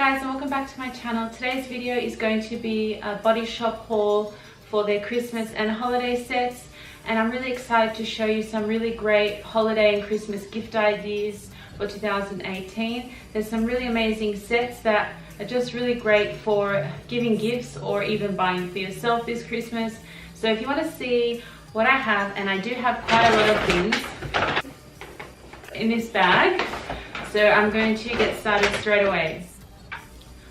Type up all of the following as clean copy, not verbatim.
guys, and welcome back to my channel. Today's video is going to be a Body Shop haul for their Christmas and holiday sets, and I'm really excited to show you some really great holiday and Christmas gift ideas for 2018. There's some really amazing sets that are just really great for giving gifts or even buying for yourself this Christmas. So if you want to see what I have, and I do have quite a lot of things in this bag, so I'm going to get started straight away.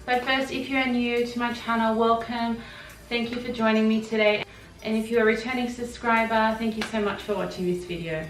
But first, if you're new to my channel, welcome. Thank you for joining me today. And if you're a returning subscriber, thank you so much for watching this video.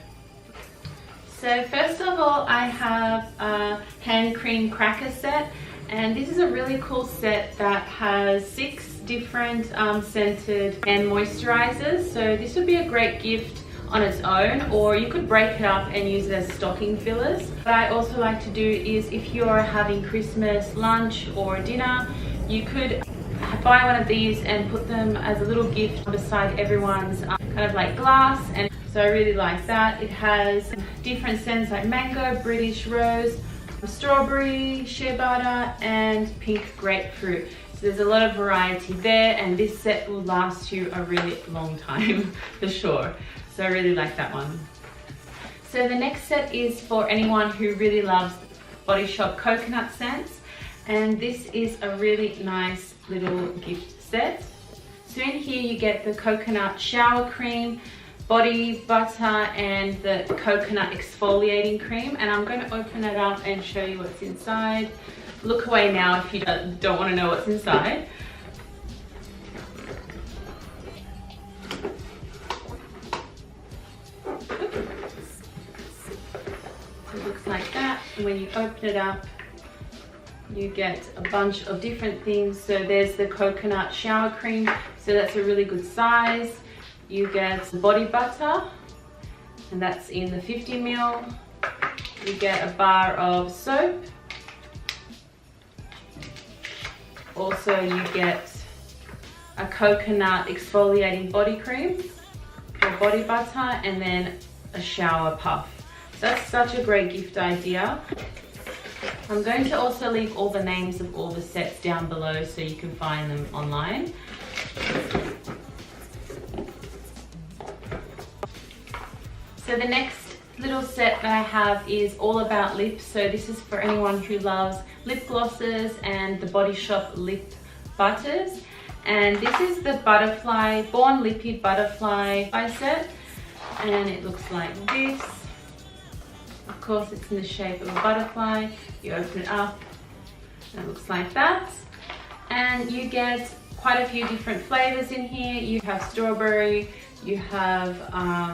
So first of all, I have a hand cream cracker set, and this is a really cool set that has 6 different scented hand moisturizers. So this would be a great gift on its own, or you could break it up and use it as stocking fillers. What I also like to do is, if you're having Christmas lunch or dinner, you could buy one of these and put them as a little gift beside everyone's kind of like glass. And so I really like that. It has different scents like mango, British rose, strawberry, shea butter, and pink grapefruit. So there's a lot of variety there, and this set will last you a really long time for sure. So I really like that one. So the next set is for anyone who really loves Body Shop coconut scents, and this is a really nice little gift set. So in here you get the coconut shower cream, body butter, and the coconut exfoliating cream, and I'm going to open it up and show you what's inside. Look away now if you don't want to know what's inside. It looks like that, and when you open it up, you get a bunch of different things. So there's the coconut shower cream, so that's a really good size. You get body butter, and that's in the 50 ml. You get a bar of soap. Also you get a coconut exfoliating body cream or body butter, and then a shower puff. So that's such a great gift idea. I'm going to also leave all the names of all the sets down below so you can find them online. So the next little set that I have is all about lips. So this is for anyone who loves lip glosses and the Body Shop lip butters. And this is the butterfly, Born Lippy Butterfly set, and it looks like this. Of course, it's in the shape of a butterfly. You open it up and it looks like that. And you get quite a few different flavors in here. You have strawberry, you have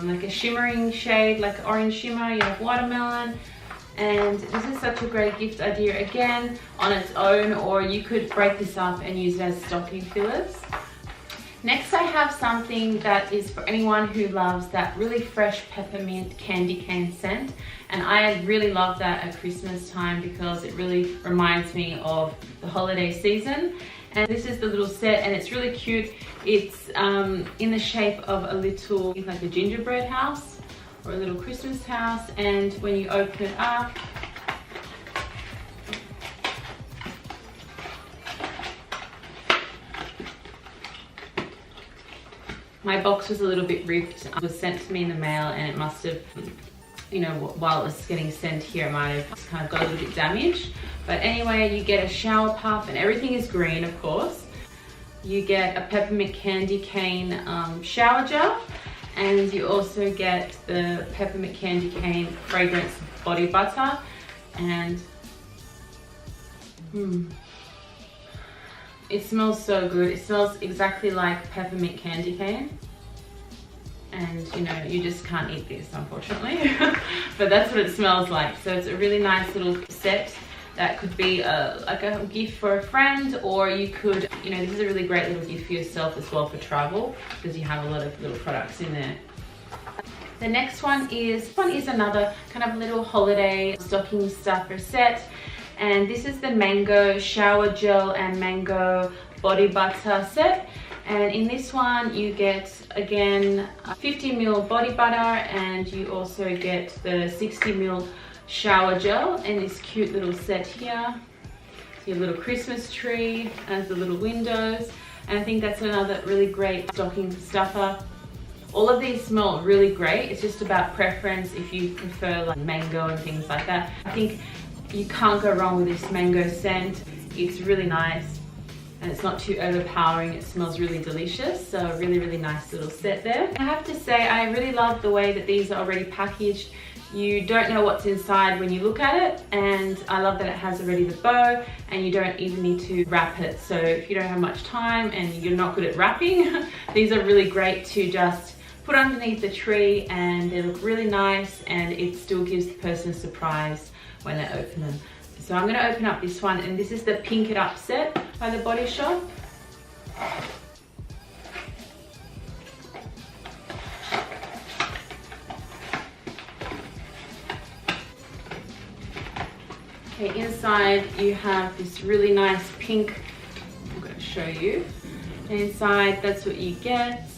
like a shimmering shade, like orange shimmer, you have watermelon. And this is such a great gift idea, again, on its own, or you could break this up and use it as stocking fillers. Next, I have something that is for anyone who loves that really fresh peppermint candy cane scent. And I really love that at Christmas time because it really reminds me of the holiday season. And this is the little set, and it's really cute. It's in the shape of a little, like a gingerbread house or a little Christmas house. And when you open it up, my box was a little bit ripped. It was sent to me in the mail, and it must have, you know, while it was getting sent here, it might have kind of got a little bit damaged. But anyway, you get a shower puff, and everything is green, of course. You get a peppermint candy cane shower gel, and you also get the peppermint candy cane fragrance body butter. And it smells so good. It smells exactly like peppermint candy cane. And you know, you just can't eat this, unfortunately. But that's what it smells like. So it's a really nice little set that could be like a gift for a friend, or you could, you know, this is a really great little gift for yourself as well for travel, because you have a lot of little products in there. The next one is another kind of little holiday stocking stuffer set. And this is the Mango Shower Gel and Mango Body Butter set. And in this one you get, again, a 50 ml body butter, and you also get the 60 ml shower gel in this cute little set here. your little Christmas tree as the little windows. And I think that's another really great stocking stuffer. All of these smell really great. It's just about preference if you prefer like mango and things like that. I think you can't go wrong with this mango scent. It's really nice and it's not too overpowering. It smells really delicious. So a really, really nice little set there. I have to say, I really love the way that these are already packaged. You don't know what's inside when you look at it, and I love that it has already the bow and you don't even need to wrap it. So if you don't have much time and you're not good at wrapping, these are really great to just put underneath the tree, and they look really nice and it still gives the person a surprise when they open them. So I'm going to open up this one, and this is the Pink It Up set by The Body Shop. Okay, inside you have this really nice pink, I'm going to show you. And inside, that's what you get.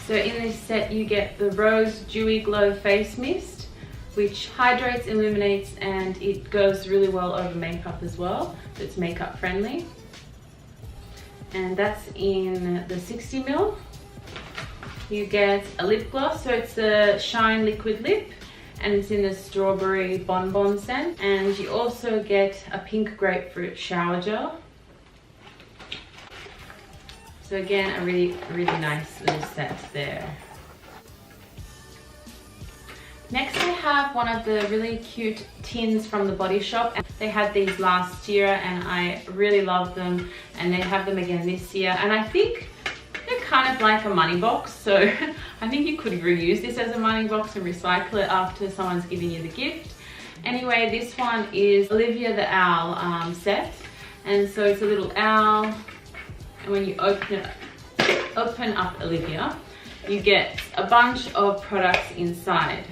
So in this set you get the Rose Dewy Glow Face Mist, which hydrates, illuminates, and it goes really well over makeup as well. So it's makeup friendly. And that's in the 60ml. You get a lip gloss, so it's a Shine Liquid Lip, and it's in the Strawberry Bonbon scent. And you also get a Pink Grapefruit Shower Gel. So again, a really, really nice little set there. Next I have one of the really cute tins from The Body Shop. They had these last year and I really love them, and they have them again this year. And I think they're kind of like a money box, so I think you could reuse this as a money box and recycle it after someone's giving you the gift. Anyway, this one is Olivia the Owl set, and so it's a little owl, and when you open up Olivia, you get a bunch of products inside.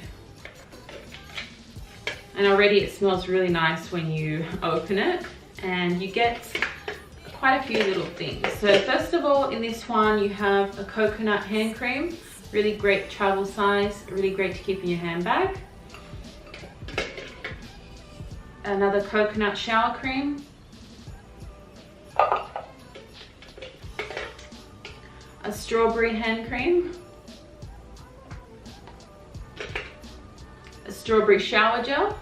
And already it smells really nice when you open it, and you get quite a few little things. So first of all, in this one you have a coconut hand cream, really great travel size, really great to keep in your handbag. Another coconut shower cream. A strawberry hand cream. A strawberry shower gel.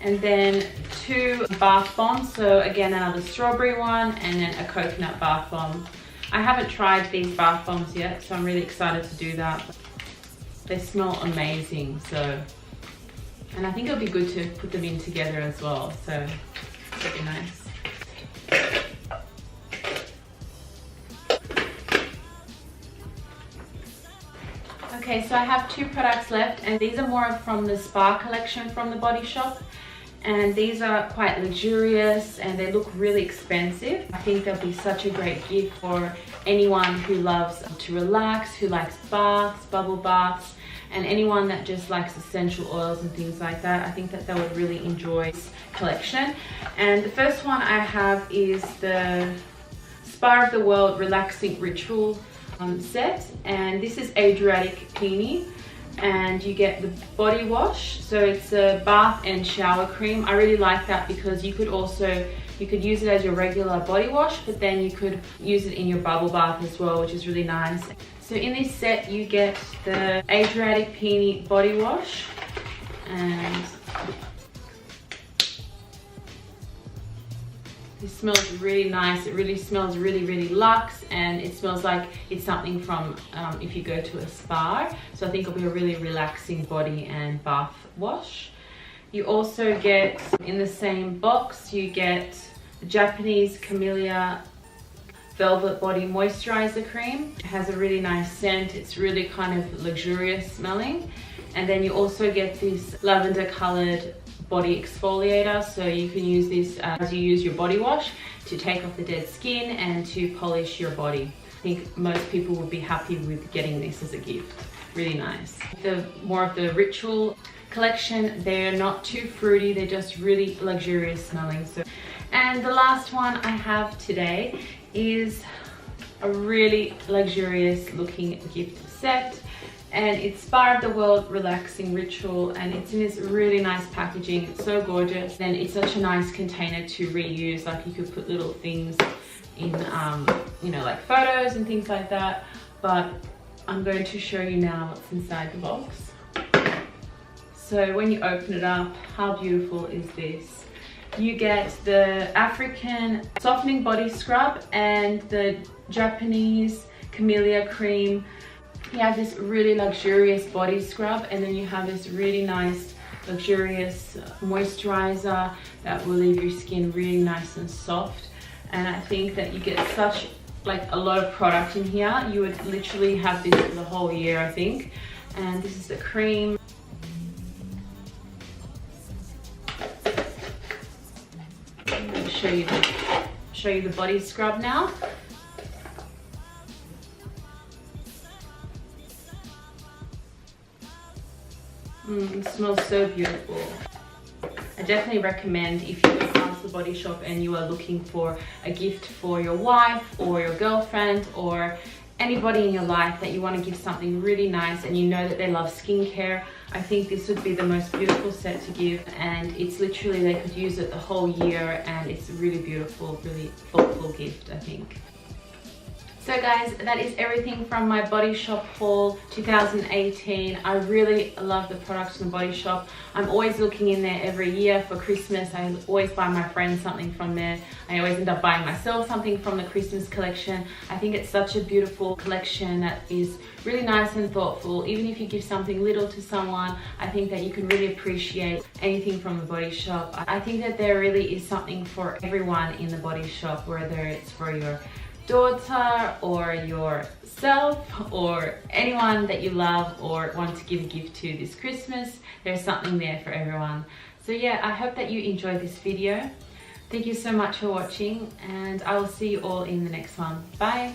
And then 2 bath bombs, so again another strawberry one and then a coconut bath bomb. I haven't tried these bath bombs yet, so I'm really excited to do that. They smell amazing, so, and I think it'll be good to put them in together as well, so it'll be nice. Okay, so I have 2 products left, and these are more from the Spa collection from The Body Shop. And these are quite luxurious and they look really expensive. I think they'll be such a great gift for anyone who loves to relax, who likes baths, bubble baths, and anyone that just likes essential oils and things like that. I think that they would really enjoy this collection. And the first one I have is the Spa of the World Relaxing Ritual set, and this is Adriatic Peony. And you get the body wash, so it's a bath and shower cream. I really like that because you could use it as your regular body wash, but then you could use it in your bubble bath as well, which is really nice. So in this set you get the Adriatic Peony body wash, and this smells really nice. It really smells really, really luxe, and it smells like it's something from if you go to a spa. So I think it'll be a really relaxing body and bath wash. You also get, in the same box, you get the Japanese Camellia Velvet Body Moisturizer Cream. It has a really nice scent. It's really kind of luxurious smelling. And then you also get this lavender colored body exfoliator, so you can use this as you use your body wash to take off the dead skin and to polish your body. I think most people would be happy with getting this as a gift. Really nice. The more of the Ritual collection, they're not too fruity, they're just really luxurious smelling. And the last one I have today is a really luxurious looking gift set. and it's Spa of the World Relaxing Ritual, and it's in this really nice packaging. It's so gorgeous, and it's such a nice container to reuse. Like you could put little things in, you know, like photos and things like that. But I'm going to show you now what's inside the box. So when you open it up, how beautiful is this? You get the African softening body scrub and the Japanese camellia cream. You have this really luxurious body scrub, and then you have this really nice luxurious moisturizer that will leave your skin really nice and soft. And I think that you get such like a lot of product in here. You would literally have this for the whole year, I think. And this is the cream. I'm going to show you the body scrub now. It smells so beautiful. I definitely recommend, if you go past the Body Shop and you are looking for a gift for your wife or your girlfriend or anybody in your life that you want to give something really nice and you know that they love skincare, I think this would be the most beautiful set to give. And it's literally, they could use it the whole year, and it's a really beautiful, really thoughtful gift, I think. So guys, that is everything from my Body Shop haul 2018. I really love the products in the Body Shop. I'm always looking in there every year for Christmas. I always buy my friends something from there. I always end up buying myself something from the Christmas collection. I think it's such a beautiful collection that is really nice and thoughtful. Even if you give something little to someone, I think that you can really appreciate anything from the Body Shop. I think that there really is something for everyone in the Body Shop, whether it's for your daughter or yourself or anyone that you love or want to give a gift to this Christmas. There's something there for everyone. So yeah, I hope that you enjoyed this video. Thank you so much for watching, and I will see you all in the next one. Bye.